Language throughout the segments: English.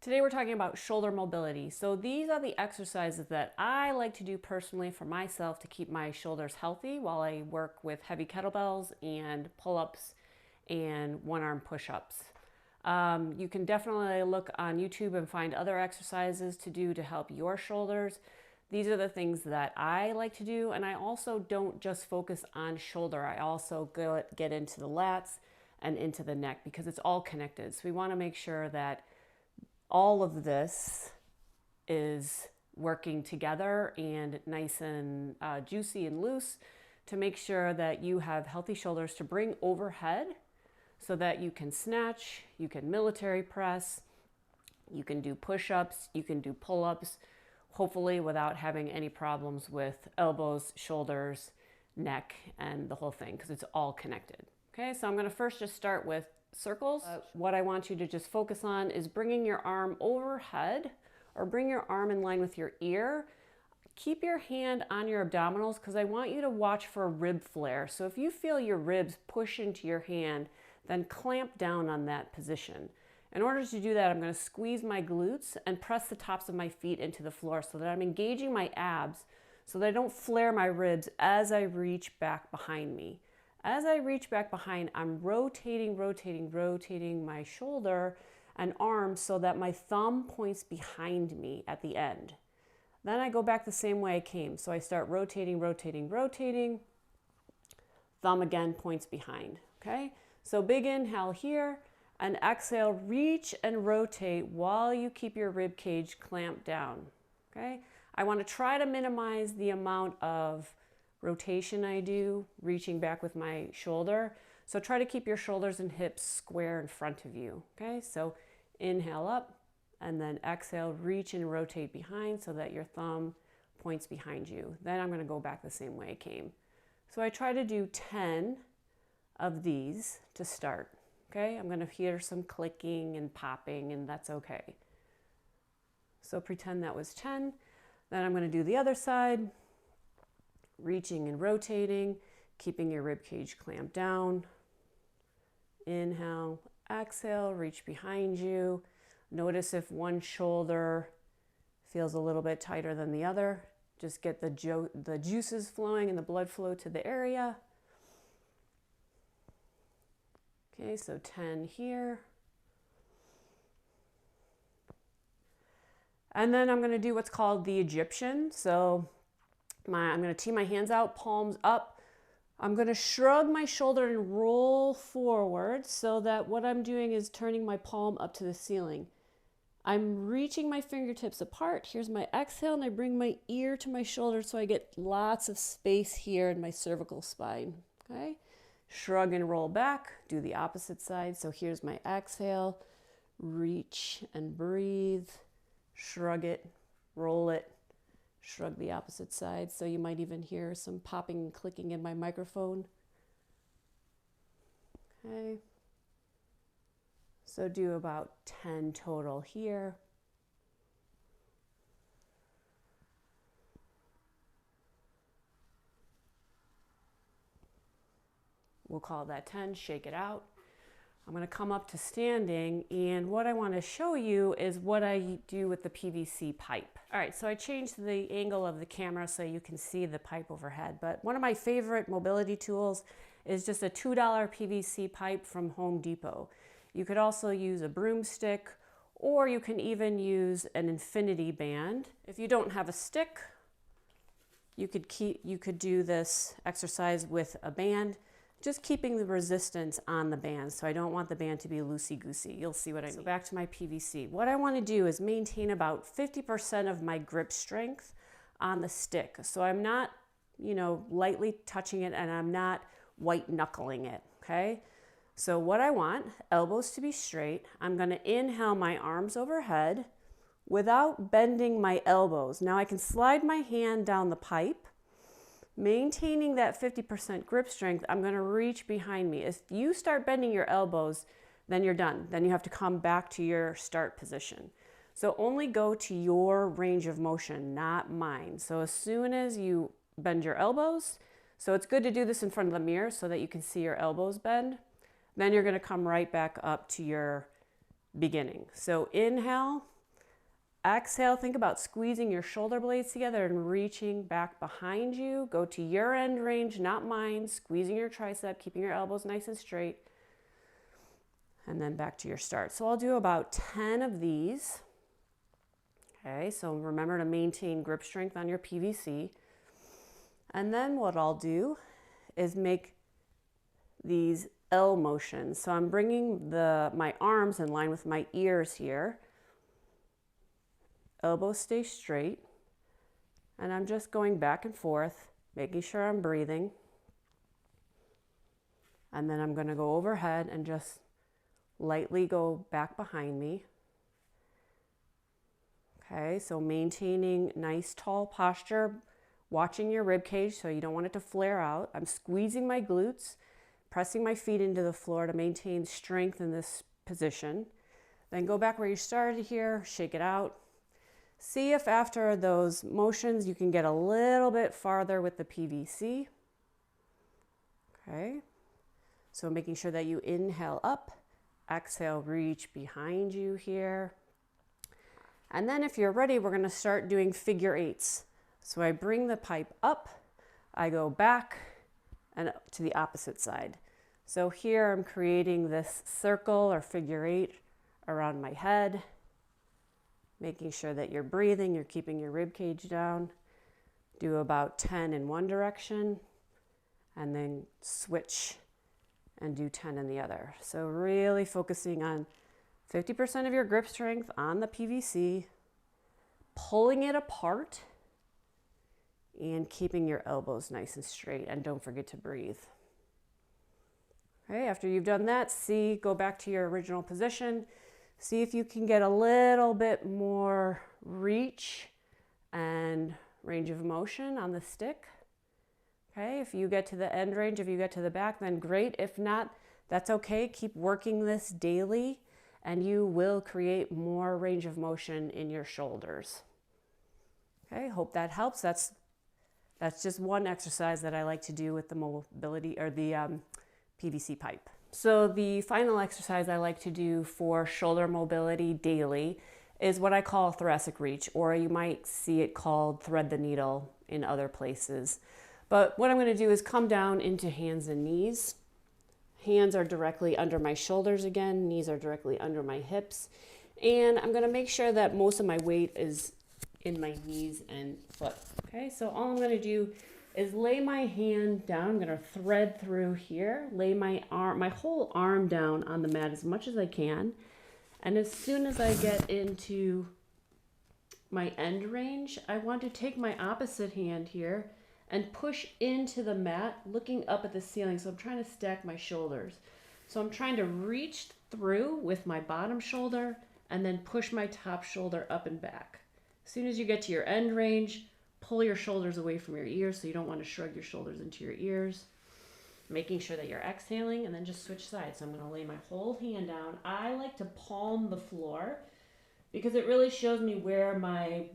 Today we're talking about shoulder mobility. So these are the exercises that I like to do personally for myself to keep my shoulders healthy while I work with heavy kettlebells and pull-ups and one-arm push-ups. You can definitely look on YouTube and find other exercises to do to help your shoulders. These are the things that I like to do, and I also don't just focus on shoulder. I also get into the lats and into the neck because it's all connected. So we want to make sure that all of this is working together and nice and juicy and loose to make sure that you have healthy shoulders to bring overhead so that you can snatch, you can military press, you can do push-ups, you can do pull-ups, hopefully without having any problems with elbows, shoulders, neck, and the whole thing, because it's all connected. Okay, so I'm going to first just start with circles. What I want you to just focus on is bringing your arm overhead or bring your arm in line with your ear. Keep your hand on your abdominals because I want you to watch for a rib flare. So if you feel your ribs push into your hand, then clamp down on that position. In order to do that, I'm going to squeeze my glutes and press the tops of my feet into the floor so that I'm engaging my abs so that I don't flare my ribs as I reach back behind me. As I reach back behind, I'm rotating my shoulder and arm so that my thumb points behind me at the end. Then I go back the same way I came. So I start rotating. Thumb again points behind, okay? So big inhale here, and exhale, reach and rotate while you keep your rib cage clamped down, okay? I want to try to minimize the amount of rotation I do, reaching back with my shoulder. So try to keep your shoulders and hips square in front of you, okay? So inhale up, and then exhale, reach and rotate behind so that your thumb points behind you. Then I'm going to go back the same way I came. So I try to do 10 of these to start, okay? I'm going to hear some clicking and popping, and that's okay. So pretend that was 10. Then I'm going to do the other side, reaching and rotating, keeping your rib cage clamped down. Inhale, exhale, reach behind you. Notice if one shoulder feels a little bit tighter than the other. Just get the juices flowing and the blood flow to the area. Okay, so 10 here. And then I'm going to do what's called the Egyptian. So I'm going to tee my hands out, palms up. I'm going to shrug my shoulder and roll forward so that what I'm doing is turning my palm up to the ceiling. I'm reaching my fingertips apart. Here's my exhale, and I bring my ear to my shoulder so I get lots of space here in my cervical spine. Okay? Shrug and roll back. Do the opposite side. So here's my exhale. Reach and breathe. Shrug it, roll it. Shrug the opposite side. So you might even hear some popping and clicking in my microphone. Okay. So do about 10 total here. We'll call that 10, shake it out. I'm going to come up to standing, and what I want to show you is what I do with the PVC pipe. All right, so I changed the angle of the camera so you can see the pipe overhead, but one of my favorite mobility tools is just a $2 PVC pipe from Home Depot. You could also use a broomstick, or you can even use an infinity band. If you don't have a stick, you could do this exercise with a band, just keeping the resistance on the band. So I don't want the band to be loosey-goosey. You'll see what I mean. So back to my PVC. What I want to do is maintain about 50% of my grip strength on the stick. So I'm not, lightly touching it, and I'm not white knuckling it, okay? So what I want, elbows to be straight. I'm going to inhale my arms overhead without bending my elbows. Now I can slide my hand down the pipe. Maintaining that 50% grip strength, I'm going to reach behind me. If you start bending your elbows, then you're done. Then you have to come back to your start position. So only go to your range of motion, not mine. So as soon as you bend your elbows, so it's good to do this in front of the mirror so that you can see your elbows bend. Then you're going to come right back up to your beginning. So inhale, exhale, think about squeezing your shoulder blades together and reaching back behind you. Go to your end range, not mine. Squeezing your tricep, keeping your elbows nice and straight. And then back to your start. So I'll do about 10 of these. Okay, so remember to maintain grip strength on your PVC. And then what I'll do is make these L motions. So I'm bringing my arms in line with my ears here. Elbows stay straight. And I'm just going back and forth, making sure I'm breathing. And then I'm going to go overhead and just lightly go back behind me. Okay, so maintaining nice tall posture, watching your rib cage so you don't want it to flare out. I'm squeezing my glutes, pressing my feet into the floor to maintain strength in this position. Then go back where you started here, shake it out. See if after those motions you can get a little bit farther with the PVC. Okay, so making sure that you inhale up, exhale, reach behind you here. And then if you're ready, we're gonna start doing figure eights. So I bring the pipe up, I go back and to the opposite side. So here I'm creating this circle or figure eight around my head, making sure that you're breathing, you're keeping your rib cage down. Do about 10 in one direction and then switch and do 10 in the other. So really focusing on 50% of your grip strength on the PVC, pulling it apart and keeping your elbows nice and straight, and don't forget to breathe. Okay, after you've done that, go back to your original position. See if you can get a little bit more reach and range of motion on the stick. Okay, if you get to the end range, if you get to the back, then great. If not, that's okay. Keep working this daily and you will create more range of motion in your shoulders. Okay, hope that helps. That's just one exercise that I like to do with the mobility or the PVC pipe. So the final exercise I like to do for shoulder mobility daily is what I call thoracic reach, or you might see it called thread the needle in other places. But what I'm going to do is come down into hands and knees. Hands are directly under my shoulders again, knees are directly under my hips. And I'm going to make sure that most of my weight is in my knees and foot. Okay, so all I'm going to do is lay my hand down. I'm going to thread through here, lay my whole arm down on the mat as much as I can. And as soon as I get into my end range, I want to take my opposite hand here and push into the mat, looking up at the ceiling. So I'm trying to stack my shoulders. So I'm trying to reach through with my bottom shoulder and then push my top shoulder up and back. As soon as you get to your end range, pull your shoulders away from your ears, so you don't want to shrug your shoulders into your ears. Making sure that you're exhaling, and then just switch sides. So I'm going to lay my whole hand down. I like to palm the floor because it really shows me where my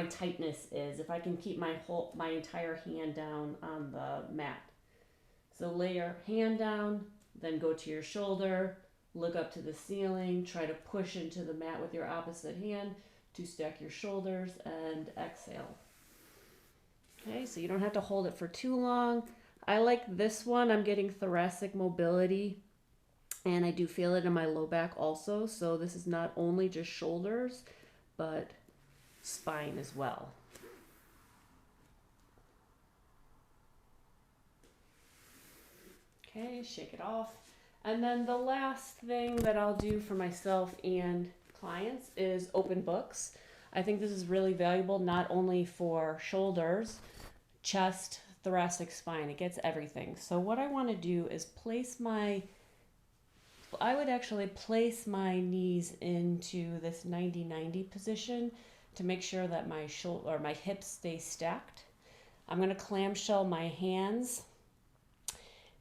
tightness is, if I can keep my entire hand down on the mat. So lay your hand down, then go to your shoulder, look up to the ceiling, try to push into the mat with your opposite hand to stack your shoulders, and exhale. Okay, so you don't have to hold it for too long. I like this one. I'm getting thoracic mobility, and I do feel it in my low back also. So this is not only just shoulders, but spine as well. Okay, shake it off. And then the last thing that I'll do for myself and clients is open books. I think this is really valuable, not only for shoulders, chest, thoracic, spine. It gets everything. So what I want to do is I would actually place my knees into this 90-90 position to make sure that my shoulder or my hips stay stacked. I'm going to clamshell my hands,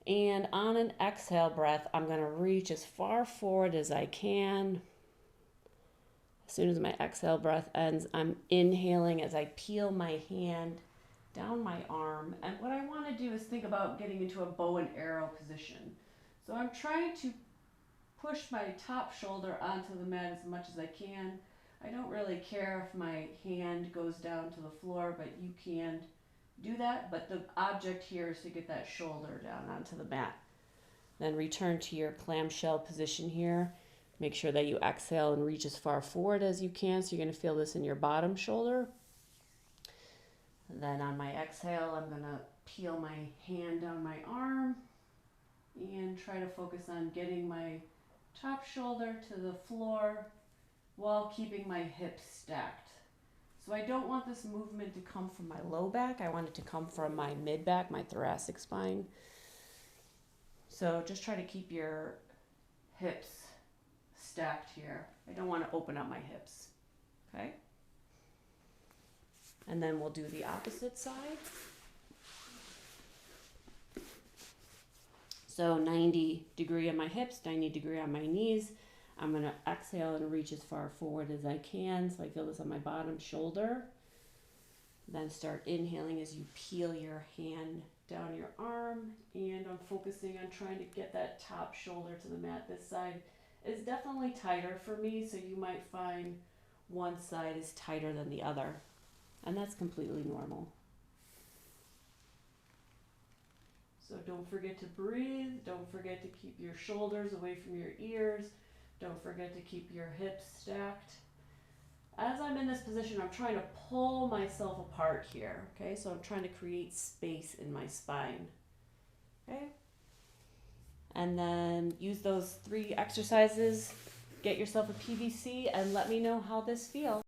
and on an exhale breath, I'm going to reach as far forward as I can. As soon as my exhale breath ends, I'm inhaling as I peel my hand down my arm. And what I want to do is think about getting into a bow and arrow position. So I'm trying to push my top shoulder onto the mat as much as I can. I don't really care if my hand goes down to the floor, but you can do that. But the object here is to get that shoulder down onto the mat. Then return to your clamshell position here. Make sure that you exhale and reach as far forward as you can. So you're going to feel this in your bottom shoulder. And then on my exhale, I'm going to peel my hand down my arm and try to focus on getting my top shoulder to the floor while keeping my hips stacked. So I don't want this movement to come from my low back. I want it to come from my mid back, my thoracic spine. So just try to keep your hips stacked here. I don't want to open up my hips. Okay? And then we'll do the opposite side. So 90 degree on my hips, 90 degree on my knees. I'm going to exhale and reach as far forward as I can. So I feel this on my bottom shoulder. Then start inhaling as you peel your hand down your arm. And I'm focusing on trying to get that top shoulder to the mat. This side is definitely tighter for me, so you might find one side is tighter than the other. And that's completely normal. So don't forget to breathe. Don't forget to keep your shoulders away from your ears. Don't forget to keep your hips stacked. As I'm in this position, I'm trying to pull myself apart here. Okay, so I'm trying to create space in my spine. Okay. And then use those 3 exercises. Get yourself a PVC and let me know how this feels.